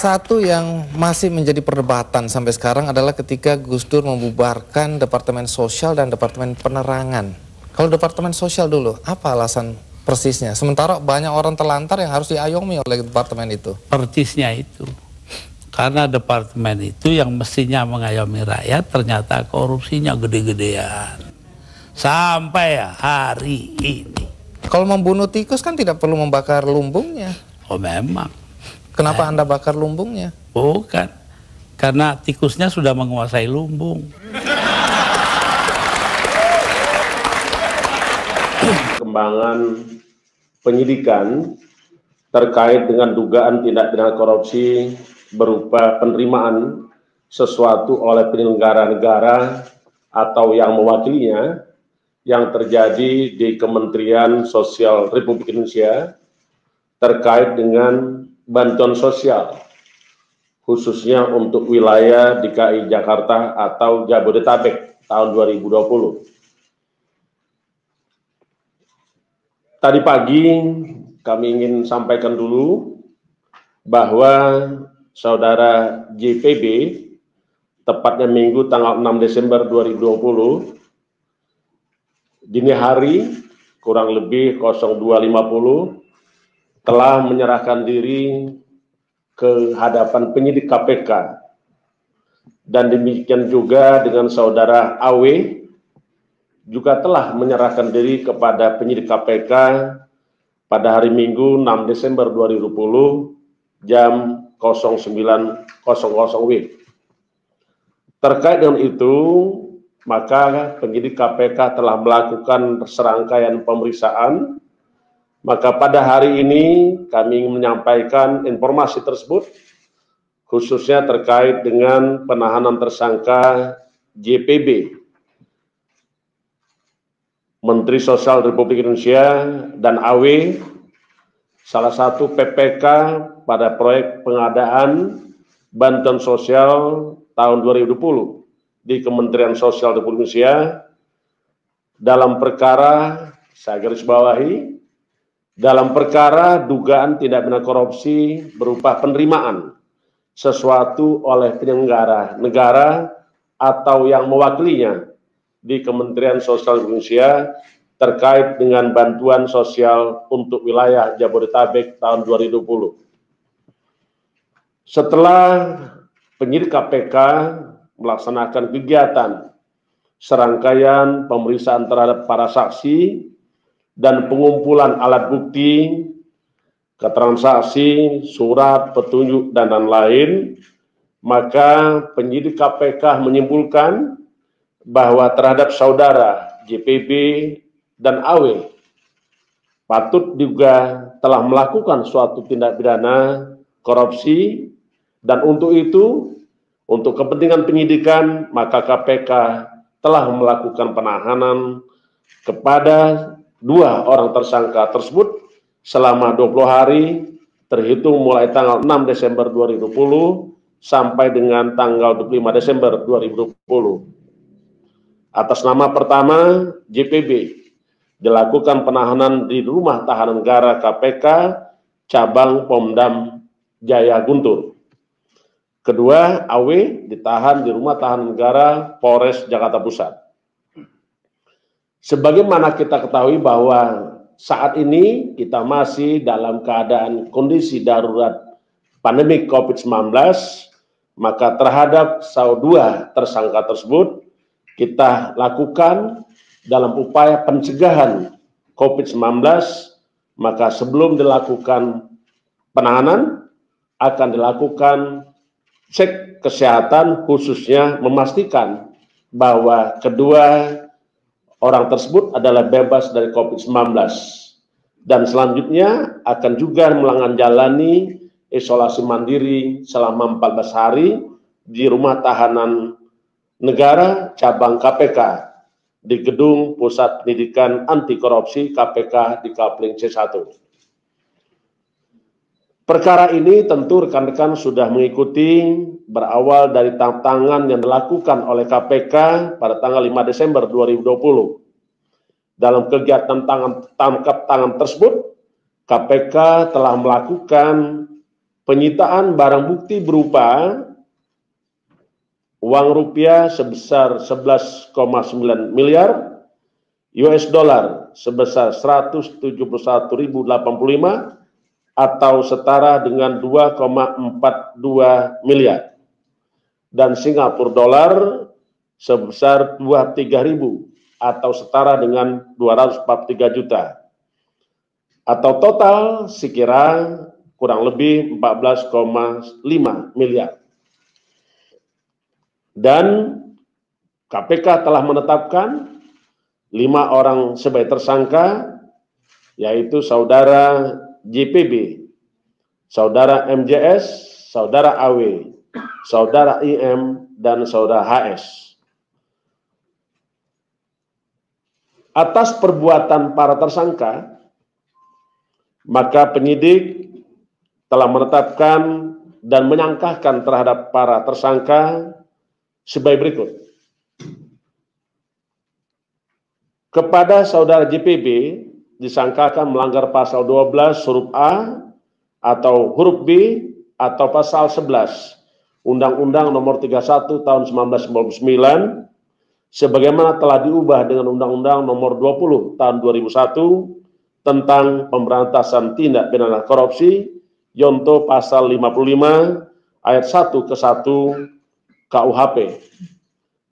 satu yang masih menjadi perdebatan sampai sekarang adalah ketika Gus Dur membubarkan Departemen Sosial dan Departemen Penerangan. Kalau Departemen Sosial dulu, apa alasan persisnya? Sementara banyak orang terlantar yang harus diayomi oleh departemen itu. Persisnya itu. Karena departemen itu yang mestinya mengayomi rakyat, ternyata korupsinya gede-gedean. Sampai hari ini. Kalau membunuh tikus kan tidak perlu membakar lumbungnya. Oh memang. Kenapa Anda bakar lumbungnya? Bukan. Karena tikusnya sudah menguasai lumbung. Perkembangan penyidikan terkait dengan dugaan tindak pidana korupsi berupa penerimaan sesuatu oleh penyelenggara negara atau yang mewakilinya yang terjadi di Kementerian Sosial Republik Indonesia terkait dengan bantuan sosial khususnya untuk wilayah DKI Jakarta atau Jabodetabek tahun 2020. Tadi pagi kami ingin sampaikan dulu bahwa saudara JPB tepatnya Minggu tanggal 6 Desember 2020 dini hari kurang lebih 02.50 telah menyerahkan diri ke hadapan penyidik KPK. Dan demikian juga dengan saudara AW juga telah menyerahkan diri kepada penyidik KPK pada hari Minggu 6 Desember 2020 jam 09.00 WIB. Terkait dengan itu, maka penyidik KPK telah melakukan serangkaian pemeriksaan. Maka pada hari ini kami ingin menyampaikan informasi tersebut khususnya terkait dengan penahanan tersangka JPB, Menteri Sosial Republik Indonesia, dan AW, salah satu PPK pada proyek pengadaan bantuan sosial tahun 2020 di Kementerian Sosial Republik Indonesia dalam perkara, saya garis bawahi, dalam perkara dugaan tindak pidana korupsi berupa penerimaan sesuatu oleh penyelenggara negara atau yang mewakilinya di Kementerian Sosial Indonesia terkait dengan bantuan sosial untuk wilayah Jabodetabek tahun 2020. Setelah penyidik KPK melaksanakan kegiatan serangkaian pemeriksaan terhadap para saksi dan pengumpulan alat bukti, keterangan saksi, surat, petunjuk, dan lain-lain, maka penyidik KPK menyimpulkan bahwa terhadap saudara JPB dan AW patut juga telah melakukan suatu tindak pidana korupsi, dan untuk itu, untuk kepentingan penyidikan, maka KPK telah melakukan penahanan kepada dua orang tersangka tersebut selama 20 hari terhitung mulai tanggal 6 Desember 2020 sampai dengan tanggal 25 Desember 2020. Atas nama pertama JPB dilakukan penahanan di Rumah Tahanan Negara KPK Cabang Pomdam Jaya Guntur. Kedua, AW ditahan di Rumah Tahanan Negara Polres Jakarta Pusat. Sebagaimana kita ketahui bahwa saat ini kita masih dalam keadaan kondisi darurat pandemi COVID-19, maka terhadap dua tersangka tersebut kita lakukan dalam upaya pencegahan COVID-19, maka sebelum dilakukan penahanan akan dilakukan cek kesehatan, khususnya memastikan bahwa kedua orang tersebut adalah bebas dari COVID-19. Dan selanjutnya akan juga menjalani isolasi mandiri selama 14 hari di Rumah Tahanan Negara Cabang KPK di Gedung Pusat Pendidikan Anti Korupsi KPK di Kapling C1. Perkara ini tentu rekan-rekan sudah mengikuti berawal dari tangan yang dilakukan oleh KPK pada tanggal 5 Desember 2020. Dalam kegiatan tangkap tangan tersebut, KPK telah melakukan penyitaan barang bukti berupa uang rupiah sebesar 11,9 miliar, US dollar sebesar 171.085 atau setara dengan 2,42 miliar, dan Singapura dolar sebesar 23.000 atau setara dengan 243 juta, atau total sekira kurang lebih 14,5 miliar. Dan KPK telah menetapkan 5 orang sebagai tersangka, yaitu saudara JPB, saudara MJS, saudara AW, saudara IM, dan saudara HS. Atas perbuatan para tersangka, maka penyidik telah menetapkan dan menyangkakan terhadap para tersangka sebagai berikut. Kepada saudara JPB disangkakan melanggar pasal 12 huruf A atau huruf B atau pasal 11 Undang-Undang Nomor 31 Tahun 1999 sebagaimana telah diubah dengan Undang-Undang Nomor 20 Tahun 2001 tentang pemberantasan tindak pidana korupsi, yonto pasal 55 ayat 1 ke 1 KUHP.